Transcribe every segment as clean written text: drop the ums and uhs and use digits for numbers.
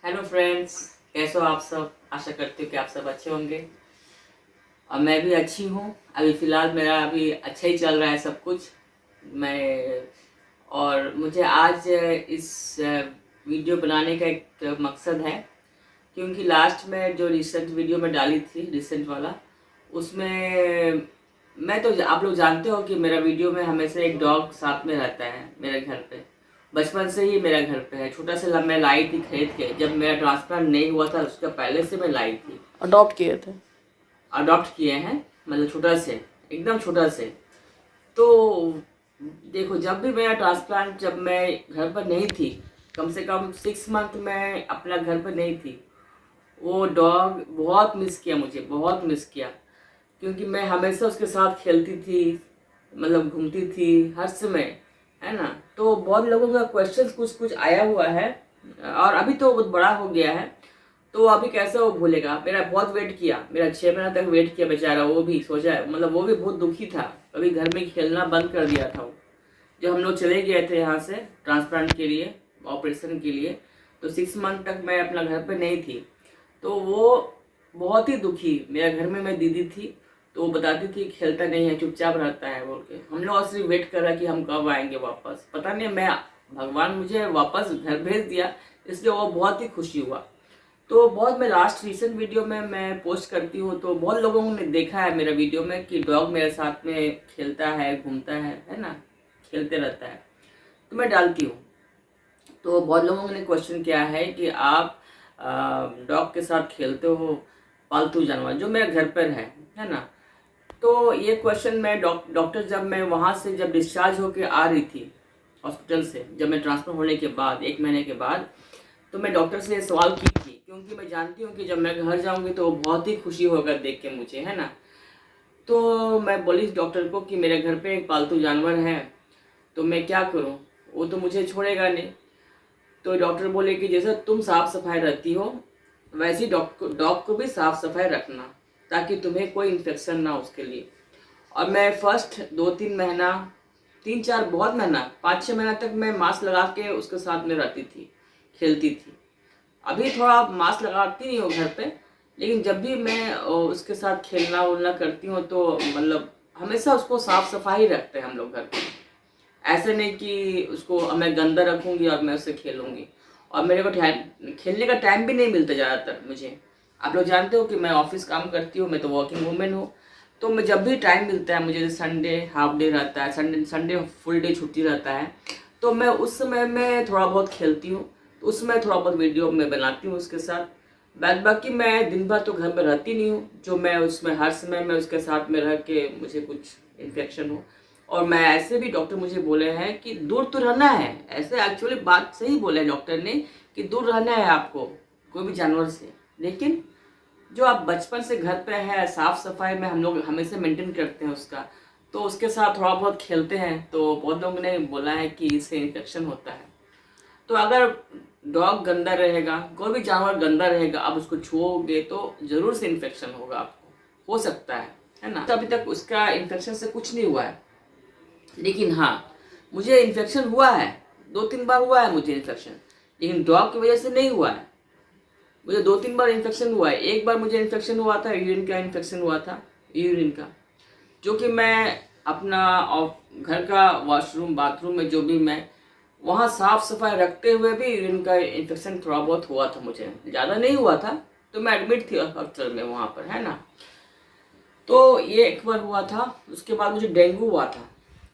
Hello friends, कैसे हो आप सब। आशा करती हूँ कि आप सब अच्छे होंगे और मैं भी अच्छी हूँ। अभी फ़िलहाल मेरा अभी अच्छा ही चल रहा है सब कुछ। मैं और मुझे आज इस वीडियो बनाने का एक मकसद है, क्योंकि लास्ट में जो रिसेंट वीडियो में डाली थी, रिसेंट वाला, उसमें मैं तो आप लोग जानते हो कि मेरा वीडियो में हमेशा एक डॉग साथ में रहता है मेरे घर पे। बचपन से ही मेरा घर पे है। छोटा सा मैं लाई थी खरीद के, जब मेरा ट्रांसप्लांट नहीं हुआ था उसका पहले से मैं लाई थी। अडॉप्ट किए थे। अडॉप्ट किए हैं, मतलब छोटा से, एकदम छोटा से। तो देखो, जब भी मेरा ट्रांसप्लांट, जब मैं घर पर नहीं थी, कम से कम 6 मंथ में अपना घर पर नहीं थी, वो डॉग बहुत मिस किया, मुझे बहुत मिस किया। क्योंकि मैं हमेशा उसके साथ खेलती थी, मतलब घूमती थी हर समय, है ना। तो बहुत लोगों का क्वेश्चन कुछ कुछ आया हुआ है, और अभी तो बहुत बड़ा हो गया है, तो अभी कैसे वो भूलेगा। मेरा बहुत वेट किया, मेरा 6 महीना तक वेट किया बेचारा। वो भी सोचा, मतलब वो भी बहुत दुखी था। अभी घर में खेलना बंद कर दिया था वो। जब हम लोग चले गए थे यहाँ से ट्रांसप्लांट के लिए, ऑपरेशन के लिए, तो 6 मंथ तक मैं अपना घर पे नहीं थी। तो वो बहुत ही दुखी, मेरे घर में मैं दीदी थी, तो वो बताती थी खेलता नहीं है, चुपचाप रहता है बोल के। हम लोग सिर्फ वेट कर रहा कि हम कब आएंगे वापस। पता नहीं, मैं, भगवान मुझे वापस घर भेज दिया, इसलिए वो बहुत ही खुशी हुआ। तो बहुत, मैं लास्ट रिसेंट वीडियो में मैं पोस्ट करती हूँ, तो बहुत लोगों ने देखा है मेरा वीडियो में कि डॉग मेरे साथ में खेलता है, घूमता है ना, खेलते रहता है। तो मैं डालती हूँ। तो बहुत लोगों ने क्वेश्चन किया है कि आप डॉग के साथ खेलते हो, पालतू जानवर जो मेरे घर पर है ना। तो ये क्वेश्चन मैं डॉक्टर, जब मैं वहाँ से जब डिस्चार्ज होके आ रही थी हॉस्पिटल से, जब मैं ट्रांसफर होने के बाद 1 महीने के बाद, तो मैं डॉक्टर से ये सवाल की थी, क्योंकि मैं जानती हूँ कि जब मैं घर जाऊँगी तो वो बहुत ही खुशी होगा देख के मुझे, है ना। तो मैं बोली डॉक्टर को कि मेरे घर पे एक पालतू जानवर है, तो मैं क्या करूँ, वो तो मुझे छोड़ेगा नहीं। तो डॉक्टर बोले कि जैसे तुम साफ सफाई रखती हो, वैसे ही डॉग को भी साफ सफाई रखना, ताकि तुम्हें कोई इन्फेक्शन ना हो उसके लिए। और मैं फर्स्ट 2-3 महीना, 3-4, बहुत महीना, 5-6 महीना तक मैं मास्क लगा के उसके साथ में रहती थी, खेलती थी। अभी थोड़ा मास्क लगाती नहीं हूँ घर पे, लेकिन जब भी मैं उसके साथ खेलना उलना करती हूँ, तो मतलब हमेशा उसको साफ सफाई रखते हैं हम लोग घर पे। ऐसे नहीं कि उसको मैं गंदा रखूंगी और मैं उससे खेलूंगी। और मेरे को खेलने का टाइम भी नहीं मिलता ज़्यादातर मुझे। आप लोग जानते हो कि मैं ऑफिस काम करती हूँ, मैं तो वर्किंग वूमेन हूँ। तो मैं जब भी टाइम मिलता है मुझे, संडे हाफ डे रहता है, संडे संडे फुल डे छुट्टी रहता है, तो मैं उस समय में थोड़ा बहुत खेलती हूँ। तो उसमें थोड़ा बहुत वीडियो मैं बनाती हूँ उसके साथ। बाद बाकी मैं दिन भर तो घर में रहती नहीं हूँ, जो मैं उसमें हर समय मैं उसके साथ में रह के मुझे कुछ इन्फेक्शन हो। और मैं ऐसे भी, डॉक्टर मुझे बोले हैं कि दूर तो रहना है, ऐसे एक्चुअली बात सही बोले डॉक्टर ने कि दूर रहना है आपको कोई भी जानवर से। लेकिन जो आप बचपन से घर पे है, साफ सफाई में हम लोग हमेशा मेंटेन करते हैं उसका, तो उसके साथ थोड़ा बहुत खेलते हैं, तो बहुत लोगों ने बोला है कि इससे इन्फेक्शन होता है। तो अगर डॉग गंदा रहेगा, कोई भी जानवर गंदा रहेगा, आप उसको छुओगे तो जरूर से इन्फेक्शन होगा आपको, हो सकता है ना। तो अभी तक उसका इन्फेक्शन से कुछ नहीं हुआ है, लेकिन हाँ, मुझे इन्फेक्शन हुआ है, 2-3 बार हुआ है मुझे इन्फेक्शन, लेकिन डॉग की वजह से नहीं हुआ है। मुझे 2-3 बार इन्फेक्शन हुआ है। एक बार मुझे इन्फेक्शन हुआ था, यूरिन का इन्फेक्शन हुआ था, यूरिन का, जो कि मैं अपना घर का वॉशरूम बाथरूम में जो भी मैं वहाँ साफ सफाई रखते हुए भी यूरिन का इन्फेक्शन थोड़ा बहुत हुआ था मुझे, ज़्यादा नहीं हुआ था। तो मैं एडमिट थी हॉस्पिटल में वहाँ पर, है ना। तो ये एक बार हुआ था। उसके बाद मुझे डेंगू हुआ था।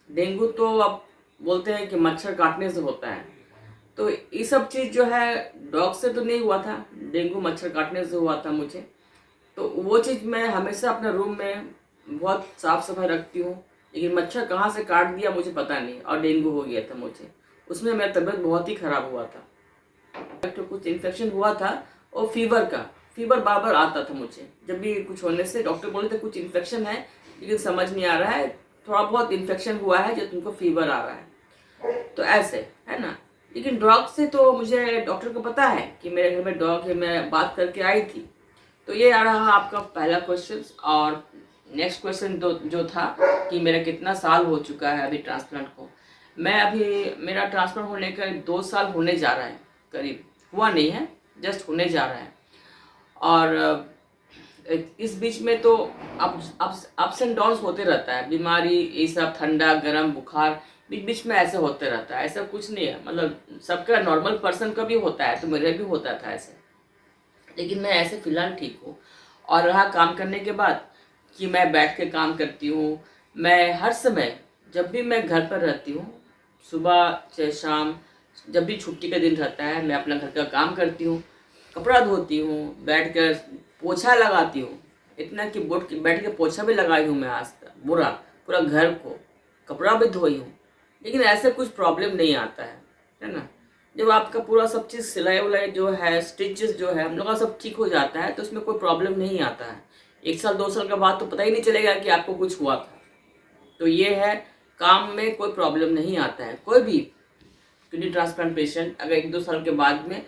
डेंगू तो अब बोलते हैं कि मच्छर काटने से होता है, तो ये सब चीज़ जो है डॉग से तो नहीं हुआ था, डेंगू मच्छर काटने से हुआ था मुझे। तो वो चीज़ मैं हमेशा अपने रूम में बहुत साफ सफाई रखती हूँ, लेकिन मच्छर कहाँ से काट दिया मुझे पता नहीं, और डेंगू हो गया था मुझे। उसमें मेरा तबीयत बहुत ही खराब हुआ था। तो कुछ इन्फेक्शन हुआ था, और फीवर का, फीवर बार बार आता था मुझे। जब भी कुछ होने से डॉक्टर बोले थे कुछ इन्फेक्शन है, लेकिन समझ नहीं आ रहा है, थोड़ा बहुत इन्फेक्शन हुआ है जो तुमको फीवर आ रहा है, तो ऐसे, है ना। लेकिन डॉग से तो मुझे, डॉक्टर को पता है कि मेरे घर में डॉग है, मैं बात करके आई थी। तो ये आ रहा आपका पहला क्वेश्चन। और नेक्स्ट क्वेश्चन जो था कि मेरा कितना साल हो चुका है अभी ट्रांसप्लांट को। मैं अभी, मेरा ट्रांसप्लांट होने का 2 साल होने जा रहा है करीब, हुआ नहीं है, जस्ट होने जा रहा है। और इस बीच में तो अप्स एंड डाउन्स होते रहता है, बीमारी ये सब, ठंडा गर्म बुखार बीच बीच में ऐसे होते रहता है। ऐसा कुछ नहीं है, मतलब सबका नॉर्मल पर्सन का भी होता है, तो मेरे भी होता था ऐसे, लेकिन मैं ऐसे फिलहाल ठीक हूँ। और रहा काम करने के बाद कि मैं बैठ के काम करती हूँ, मैं हर समय जब भी मैं घर पर रहती हूँ, सुबह चाहे शाम, जब भी छुट्टी का दिन रहता है, मैं अपना घर का काम करती हूँ, कपड़ा धोती हूँ, बैठ कर पोछा लगाती हूँ। इतना कि बैठ के पोछा भी लगाई हूँ मैं आज तक, पूरा पूरा घर को, कपड़ा भी धोई हूँ, लेकिन ऐसे कुछ प्रॉब्लम नहीं आता है ना। जब आपका पूरा सब चीज़ सिलाई उलाई जो है, स्टिचेस जो है, हम लोग का सब ठीक हो जाता है, तो उसमें कोई प्रॉब्लम नहीं आता है। 1 साल 2 साल के बाद तो पता ही नहीं चलेगा कि आपको कुछ हुआ था। तो ये है, काम में कोई प्रॉब्लम नहीं आता है। कोई भी किडनी ट्रांसप्लांट पेशेंट अगर 1-2 साल के बाद में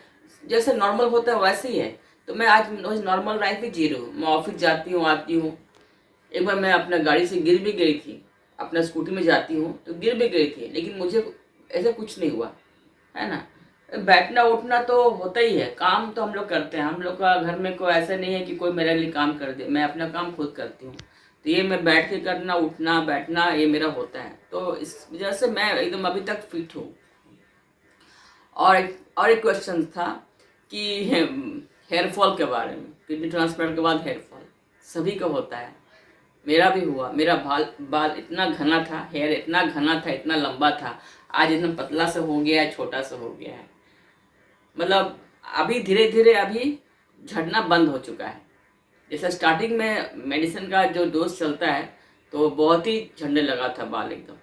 जैसे नॉर्मल होता है वैसे ही है। तो मैं आज नॉर्मल लाइफ ही जी रही हूँ, मैं ऑफिस जाती हूँ, आती हूँ। एक बार मैं अपना गाड़ी से गिर भी गई थी, अपना स्कूटी में जाती हूँ तो गिर भी गई थी, लेकिन मुझे ऐसा कुछ नहीं हुआ, है ना। बैठना उठना तो होता ही है, काम तो हम लोग करते हैं, हम लोग का घर में कोई ऐसा नहीं है कि कोई मेरे लिए काम कर दे, मैं अपना काम खुद करती हूँ। तो ये मैं बैठ के करना, उठना बैठना ये मेरा होता है, तो इस वजह से मैं एकदम अभी तक फिट हूँ। और एक क्वेश्चन था कि हेयर फॉल के बारे में, किडनी ट्रांसप्लांट के बाद हेयर फॉल सभी का होता है, मेरा भी हुआ। मेरा बाल बाल इतना घना था, हेयर इतना घना था, इतना लंबा था, आज इतना पतला सा हो गया है, छोटा सा हो गया है। मतलब अभी धीरे धीरे अभी झड़ना बंद हो चुका है। जैसे स्टार्टिंग में मेडिसिन का जो डोज चलता है तो बहुत ही झड़ने लगा था बाल एकदम,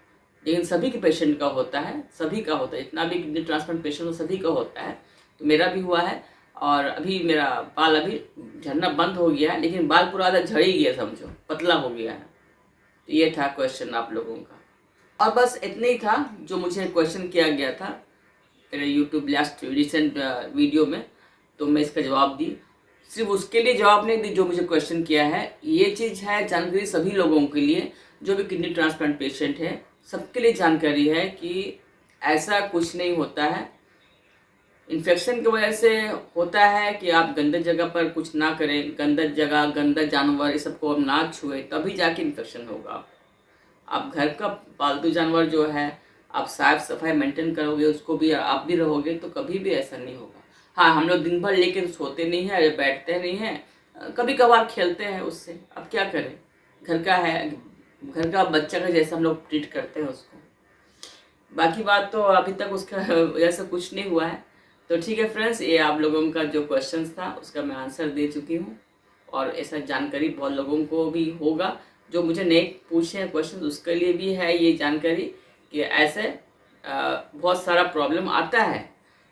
लेकिन सभी के पेशेंट का होता है, सभी का होता है, जितना भी किडनी ट्रांसप्लांट पेशेंट हो सभी का होता है। तो मेरा भी हुआ है, और अभी मेरा बाल अभी झड़ना बंद हो गया है, लेकिन बाल पूरा आधा झड़ ही गया, समझो पतला हो गया है। तो ये था क्वेश्चन आप लोगों का, और बस इतना ही था जो मुझे क्वेश्चन किया गया था मेरे यूट्यूब लास्ट रिसेंट वीडियो में, तो मैं इसका जवाब दी। सिर्फ उसके लिए जवाब नहीं दी जो मुझे क्वेश्चन किया है, ये चीज़ है जानकारी सभी लोगों के लिए, जो भी किडनी ट्रांसप्लांट पेशेंट है सबके लिए जानकारी है कि ऐसा कुछ नहीं होता है। इन्फेक्शन की वजह से होता है कि आप गंदे जगह पर कुछ ना करें, गंदा जगह, गंदा जानवर, ये सबको आप ना छुए, तभी जाके इन्फेक्शन होगा। आप घर का पालतू जानवर जो है, आप साफ सफाई मेंटेन करोगे, उसको भी आप भी रहोगे, तो कभी भी ऐसा नहीं होगा। हाँ, हम लोग दिन भर लेके सोते नहीं हैं, बैठते नहीं हैं, कभी कभार खेलते हैं उससे, अब क्या करें, घर का है, घर का बच्चा का जैसा हम लोग ट्रीट करते हैं उसको। बाकी बात तो अभी तक उसका ऐसा कुछ नहीं हुआ है। तो ठीक है फ्रेंड्स, ये आप लोगों का जो क्वेश्चन था उसका मैं आंसर दे चुकी हूँ, और ऐसा जानकारी बहुत लोगों को भी होगा जो मुझे नहीं पूछे हैं क्वेश्चन, उसके लिए भी है ये जानकारी कि ऐसे बहुत सारा प्रॉब्लम आता है,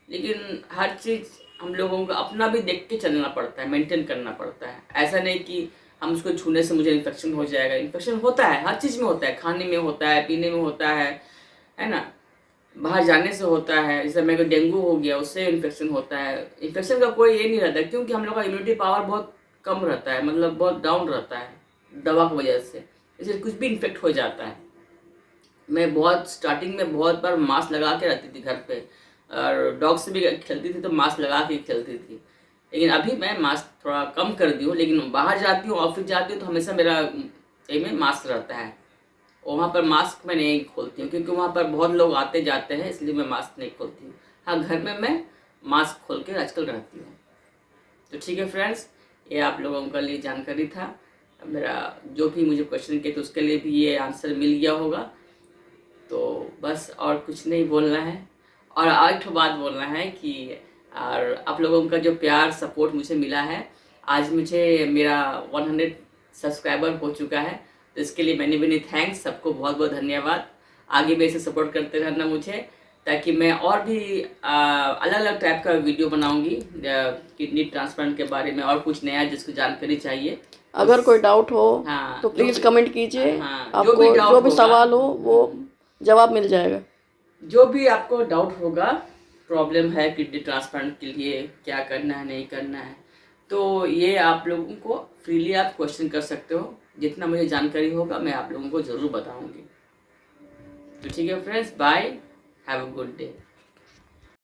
लेकिन हर चीज़ हम लोगों को अपना भी देख के चलना पड़ता है, मेंटेन करना पड़ता है। ऐसा नहीं कि हम उसको छूने से मुझे इन्फेक्शन हो जाएगा, इन्फेक्शन होता है, हर चीज़ में होता है, खाने में होता है, पीने में होता है ना, बाहर जाने से होता है। जैसे मेरे को डेंगू हो गया, उससे इन्फेक्शन होता है। इन्फेक्शन का कोई ये नहीं रहता, क्योंकि हम लोग का इम्यूनिटी पावर बहुत कम रहता है, मतलब बहुत डाउन रहता है दवा की वजह से, इसलिए कुछ भी इन्फेक्ट हो जाता है। मैं बहुत स्टार्टिंग में बहुत बार मास्क लगा के रहती थी घर पे, और डॉग से भी खेलती थी तो मास्क लगा के खेलती थी, लेकिन अभी मैं मास्क थोड़ा कम कर दी हूँ। लेकिन बाहर जाती हूँ, ऑफिस जाती हूँ, तो हमेशा मेरा ये में मास्क रहता है, और वहाँ पर मास्क मैं नहीं खोलती हूँ, क्योंकि वहाँ पर बहुत लोग आते जाते हैं, इसलिए मैं मास्क नहीं खोलती हूँ। हाँ, घर में मैं मास्क खोल के आजकल रहती हूँ। तो ठीक है फ्रेंड्स, ये आप लोगों के लिए जानकारी था। मेरा जो भी मुझे क्वेश्चन किए थे उसके लिए भी ये आंसर मिल गया होगा। तो बस और कुछ नहीं बोलना है, और एक बात बोलना है कि और आप लोगों का जो प्यार सपोर्ट मुझे मिला है, आज मुझे मेरा 100 सब्सक्राइबर हो चुका है, तो इसके लिए मैंने भी थैंक्स, सबको बहुत बहुत धन्यवाद। आगे भी ऐसे सपोर्ट करते रहना मुझे, ताकि मैं और भी अलग अलग टाइप का वीडियो बनाऊंगी किडनी ट्रांसप्लांट के बारे में, और कुछ नया जिसको जानकारी चाहिए। अगर कोई डाउट हो हाँ, तो प्लीज़ कमेंट कीजिए। हाँ, आपको जो भी सवाल हो वो जवाब मिल जाएगा। जो भी आपको डाउट होगा, प्रॉब्लम है किडनी ट्रांसप्लांट के लिए, क्या करना है नहीं करना है, तो ये आप लोगों को फ्रीली आप क्वेश्चन कर सकते हो। जितना मुझे जानकारी होगा मैं आप लोगों को ज़रूर बताऊंगी। तो ठीक है friends, bye, have a good day.